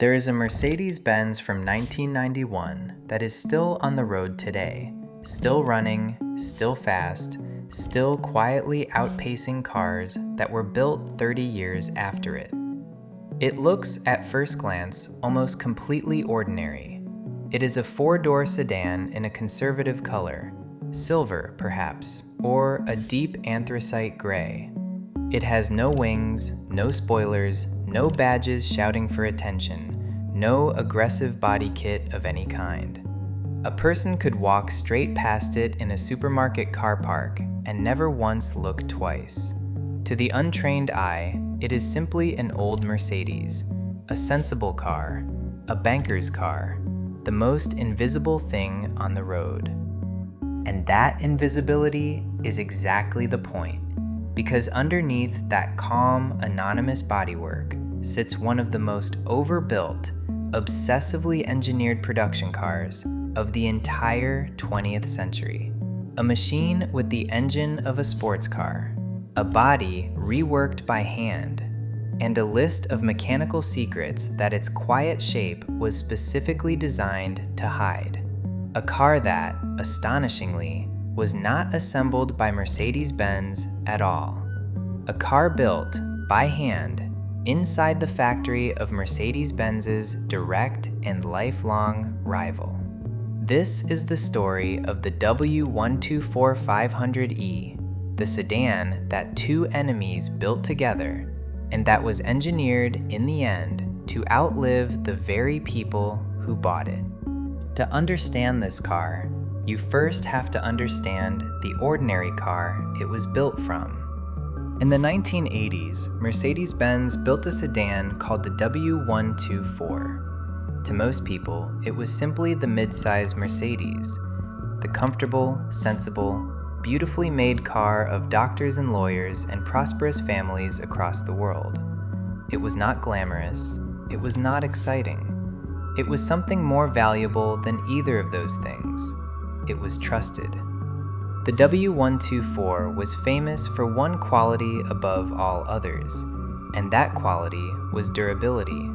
There is a Mercedes-Benz from 1991 that is still on the road today, still running, still fast, still quietly outpacing cars that were built 30 years after it. It looks, at first glance, almost completely ordinary. It is a four-door sedan in a conservative color, silver perhaps, or a deep anthracite gray. It has no wings, no spoilers, no badges shouting for attention, no aggressive body kit of any kind. A person could walk straight past it in a supermarket car park and never once look twice. To the untrained eye, it is simply an old Mercedes, a sensible car, a banker's car, the most invisible thing on the road. And that invisibility is exactly the point, because underneath that calm, anonymous bodywork sits one of the most overbuilt, obsessively engineered production cars of the entire 20th century. A machine with the engine of a sports car, a body reworked by hand, and a list of mechanical secrets that its quiet shape was specifically designed to hide. A car that, astonishingly, was not assembled by Mercedes-Benz at all. A car built, by hand, inside the factory of Mercedes-Benz's direct and lifelong rival. This is the story of the W124 500E, the sedan that two enemies built together, and that was engineered in the end to outlive the very people who bought it. To understand this car, you first have to understand the ordinary car it was built from. In the 1980s, Mercedes-Benz built a sedan called the W124. To most people, it was simply the mid-size Mercedes, the comfortable, sensible, beautifully made car of doctors and lawyers and prosperous families across the world. It was not glamorous, it was not exciting. It was something more valuable than either of those things. It was trusted. The W124 was famous for one quality above all others, and that quality was durability.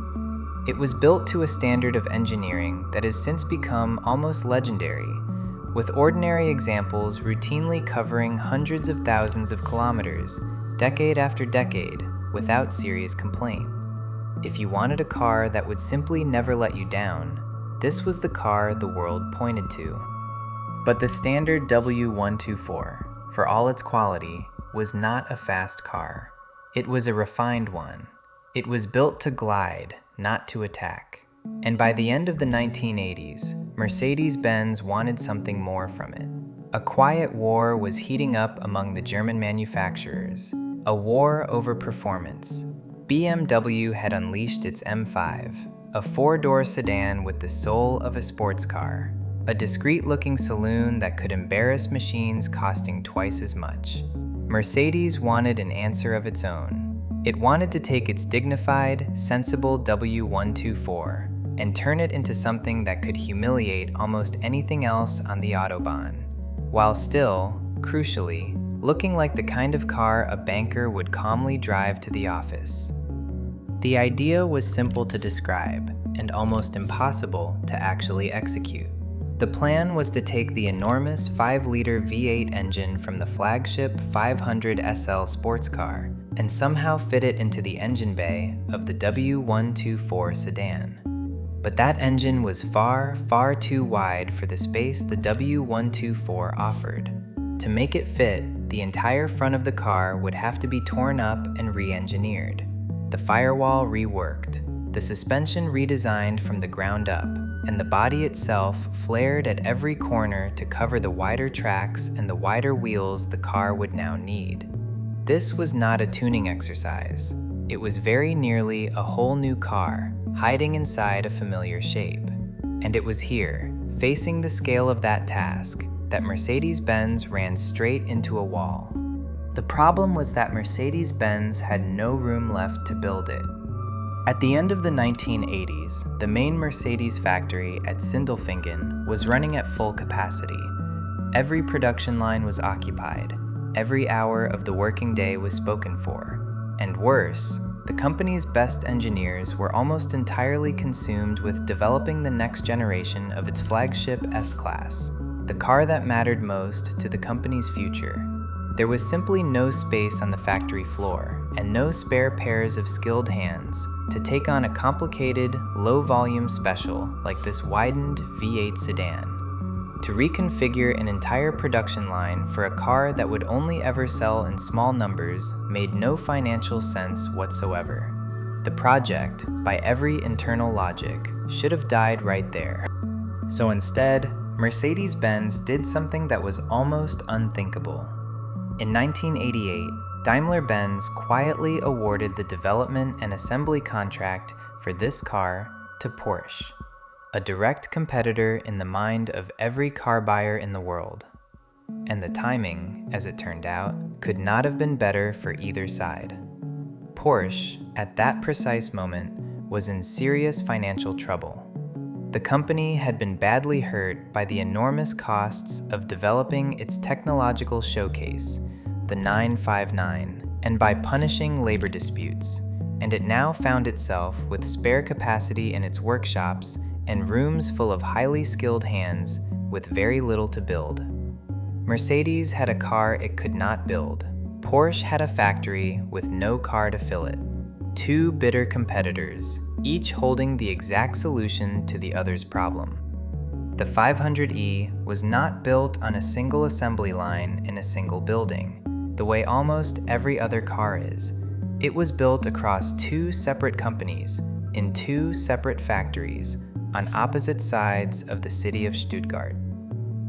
It was built to a standard of engineering that has since become almost legendary, with ordinary examples routinely covering hundreds of thousands of kilometers, decade after decade, without serious complaint. If you wanted a car that would simply never let you down, this was the car the world pointed to. But the standard W124, for all its quality, was not a fast car. It was a refined one. It was built to glide, not to attack. And by the end of the 1980s, Mercedes-Benz wanted something more from it. A quiet war was heating up among the German manufacturers, a war over performance. BMW had unleashed its M5, a four-door sedan with the soul of a sports car, a discreet-looking saloon that could embarrass machines costing twice as much. Mercedes wanted an answer of its own. It wanted to take its dignified, sensible W124 and turn it into something that could humiliate almost anything else on the Autobahn, while still, crucially, looking like the kind of car a banker would calmly drive to the office. The idea was simple to describe and almost impossible to actually execute. The plan was to take the enormous 5-liter V8 engine from the flagship 500 SL sports car and somehow fit it into the engine bay of the W124 sedan. But that engine was far, far too wide for the space the W124 offered. To make it fit, the entire front of the car would have to be torn up and re-engineered, the firewall reworked, the suspension redesigned from the ground up, and the body itself flared at every corner to cover the wider tracks and the wider wheels the car would now need. This was not a tuning exercise. It was very nearly a whole new car, hiding inside a familiar shape. And it was here, facing the scale of that task, that Mercedes-Benz ran straight into a wall. The problem was that Mercedes-Benz had no room left to build it. At the end of the 1980s, the main Mercedes factory at Sindelfingen was running at full capacity. Every production line was occupied. Every hour of the working day was spoken for. And worse, The company's best engineers were almost entirely consumed with developing the next generation of its flagship S-Class, the car that mattered most to the company's future. There was simply no space on the factory floor and no spare pairs of skilled hands to take on a complicated, low-volume special like this widened V8 sedan. To reconfigure an entire production line for a car that would only ever sell in small numbers made no financial sense whatsoever. The project, by every internal logic, should have died right there. So instead, Mercedes-Benz did something that was almost unthinkable. In 1988, Daimler-Benz quietly awarded the development and assembly contract for this car to Porsche, a direct competitor in the mind of every car buyer in the world. And the timing, as it turned out, could not have been better for either side. Porsche, at that precise moment, was in serious financial trouble. The company had been badly hurt by the enormous costs of developing its technological showcase, the 959, and by punishing labor disputes, and it now found itself with spare capacity in its workshops and rooms full of highly skilled hands with very little to build. Mercedes had a car it could not build. Porsche had a factory with no car to fill it. Two bitter competitors, each holding the exact solution to the other's problem. The 500E was not built on a single assembly line in a single building, the way almost every other car is. It was built across two separate companies, in two separate factories, on opposite sides of the city of Stuttgart.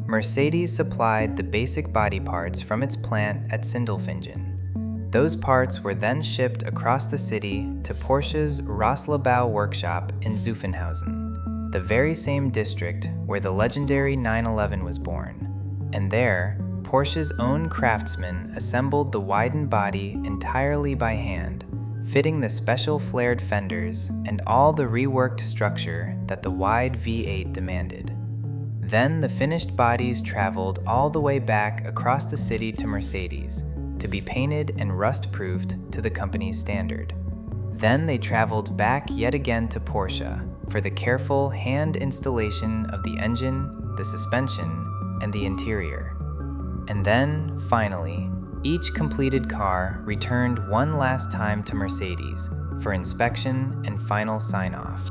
Mercedes supplied the basic body parts from its plant at Sindelfingen. Those parts were then shipped across the city to Porsche's Roslabau workshop in Zuffenhausen, the very same district where the legendary 911 was born. And there, Porsche's own craftsmen assembled the widened body entirely by hand, fitting the special flared fenders and all the reworked structure that the wide V8 demanded. Then the finished bodies traveled all the way back across the city to Mercedes to be painted and rust-proofed to the company's standard. Then they traveled back yet again to Porsche for the careful hand installation of the engine, the suspension, and the interior. And then, finally, each completed car returned one last time to Mercedes for inspection and final sign-off.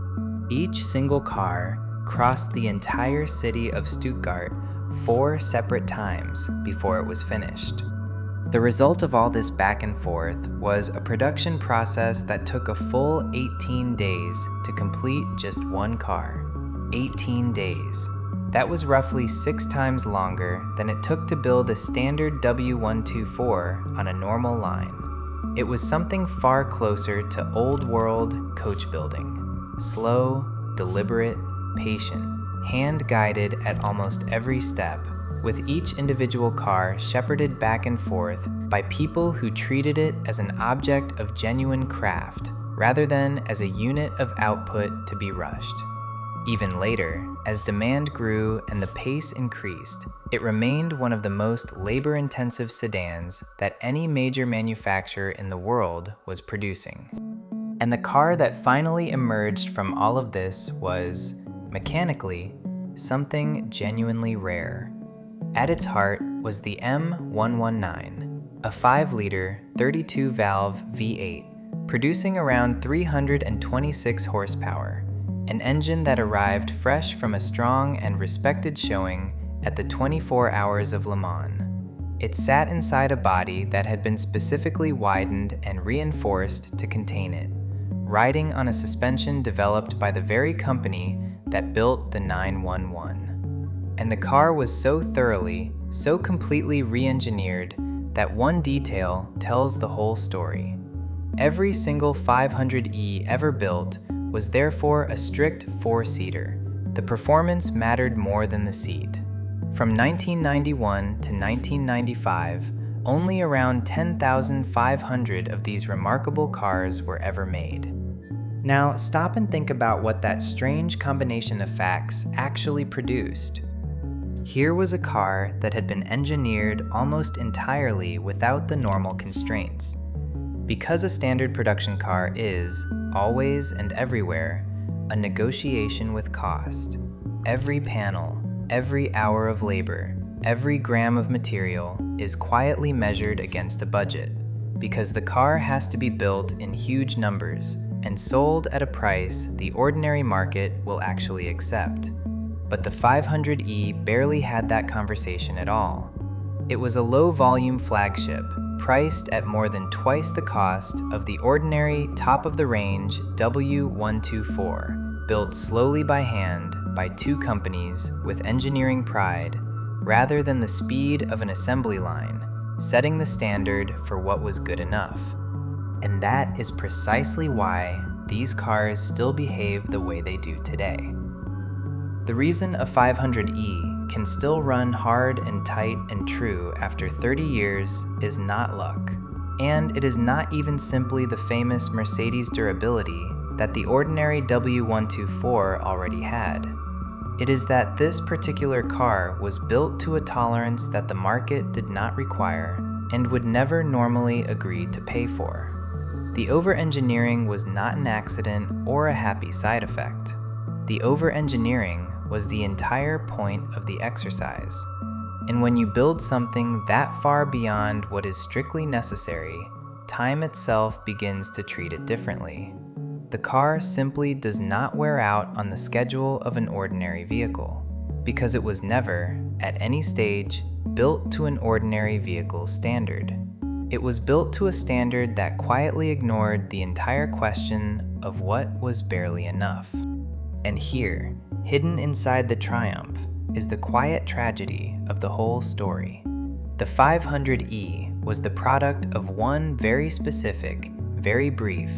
Each single car crossed the entire city of Stuttgart 4 separate times before it was finished. The result of all this back and forth was a production process that took a full 18 days to complete just one car. 18 days. That was roughly 6 times longer than it took to build a standard W124 on a normal line. It was something far closer to old-world coach building. Slow, deliberate, patient, hand-guided at almost every step, with each individual car shepherded back and forth by people who treated it as an object of genuine craft, rather than as a unit of output to be rushed. Even later, as demand grew and the pace increased, it remained one of the most labor-intensive sedans that any major manufacturer in the world was producing. And the car that finally emerged from all of this was, mechanically, something genuinely rare. At its heart was the M119, a 5-liter, 32-valve V8, producing around 326 horsepower, an engine that arrived fresh from a strong and respected showing at the 24 Hours of Le Mans. It sat inside a body that had been specifically widened and reinforced to contain it, riding on a suspension developed by the very company that built the 911. And the car was so thoroughly, so completely re-engineered that one detail tells the whole story. Every single 500E ever built was therefore a strict 4-seater. The performance mattered more than the seat. From 1991 to 1995, only around 10,500 of these remarkable cars were ever made. Now, stop and think about what that strange combination of facts actually produced. Here was a car that had been engineered almost entirely without the normal constraints. Because a standard production car is, always and everywhere, a negotiation with cost. Every panel, every hour of labor, every gram of material is quietly measured against a budget, because the car has to be built in huge numbers and sold at a price the ordinary market will actually accept. But the 500E barely had that conversation at all. It was a low-volume flagship, priced at more than twice the cost of the ordinary top-of-the-range W124, built slowly by hand by two companies with engineering pride, rather than the speed of an assembly line, setting the standard for what was good enough. And that is precisely why these cars still behave the way they do today. The reason a 500E can still run hard and tight and true after 30 years is not luck. And it is not even simply the famous Mercedes durability that the ordinary W124 already had. It is that this particular car was built to a tolerance that the market did not require and would never normally agree to pay for. The over-engineering was not an accident or a happy side effect. The over-engineering was the entire point of the exercise. And when you build something that far beyond what is strictly necessary, time itself begins to treat it differently. The car simply does not wear out on the schedule of an ordinary vehicle, because it was never, at any stage, built to an ordinary vehicle standard. It was built to a standard that quietly ignored the entire question of what was barely enough. And here, hidden inside the triumph, is the quiet tragedy of the whole story. The 500E was the product of one very specific, very brief,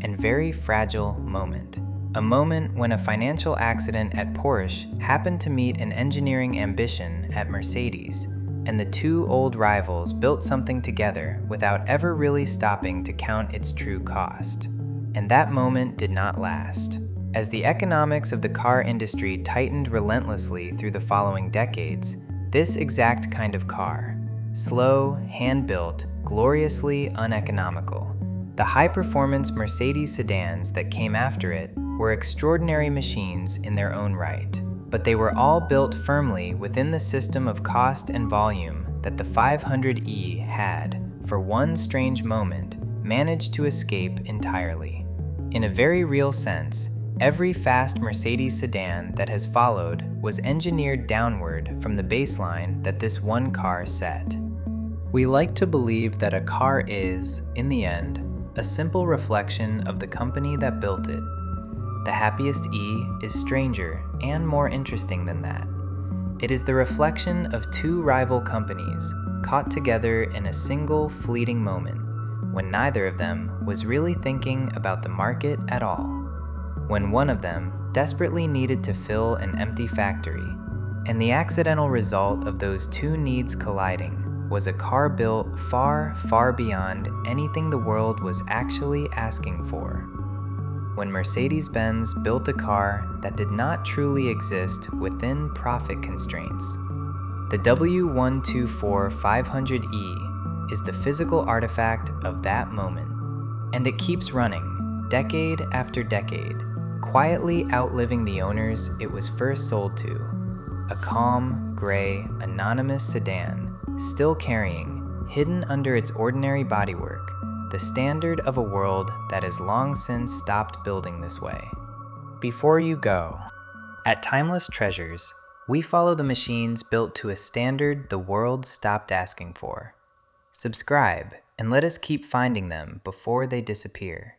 and very fragile moment. A moment when a financial accident at Porsche happened to meet an engineering ambition at Mercedes, and the two old rivals built something together without ever really stopping to count its true cost. And that moment did not last. As the economics of the car industry tightened relentlessly through the following decades, this exact kind of car, slow, hand-built, gloriously uneconomical, the high-performance Mercedes sedans that came after it were extraordinary machines in their own right, but they were all built firmly within the system of cost and volume that the 500E had, for one strange moment, managed to escape entirely. In a very real sense, every fast Mercedes sedan that has followed was engineered downward from the baseline that this one car set. We like to believe that a car is, in the end, a simple reflection of the company that built it. The happiest E is stranger and more interesting than that. It is the reflection of two rival companies caught together in a single fleeting moment, when neither of them was really thinking about the market at all. When one of them desperately needed to fill an empty factory, and the accidental result of those two needs colliding was a car built far, far beyond anything the world was actually asking for. When Mercedes-Benz built a car that did not truly exist within profit constraints. The W124 500E is the physical artifact of that moment, and it keeps running, decade after decade, quietly outliving the owners it was first sold to. A calm, gray, anonymous sedan, still carrying, hidden under its ordinary bodywork, the standard of a world that has long since stopped building this way. Before you go, at Timeless Treasures, we follow the machines built to a standard the world stopped asking for. Subscribe and let us keep finding them before they disappear.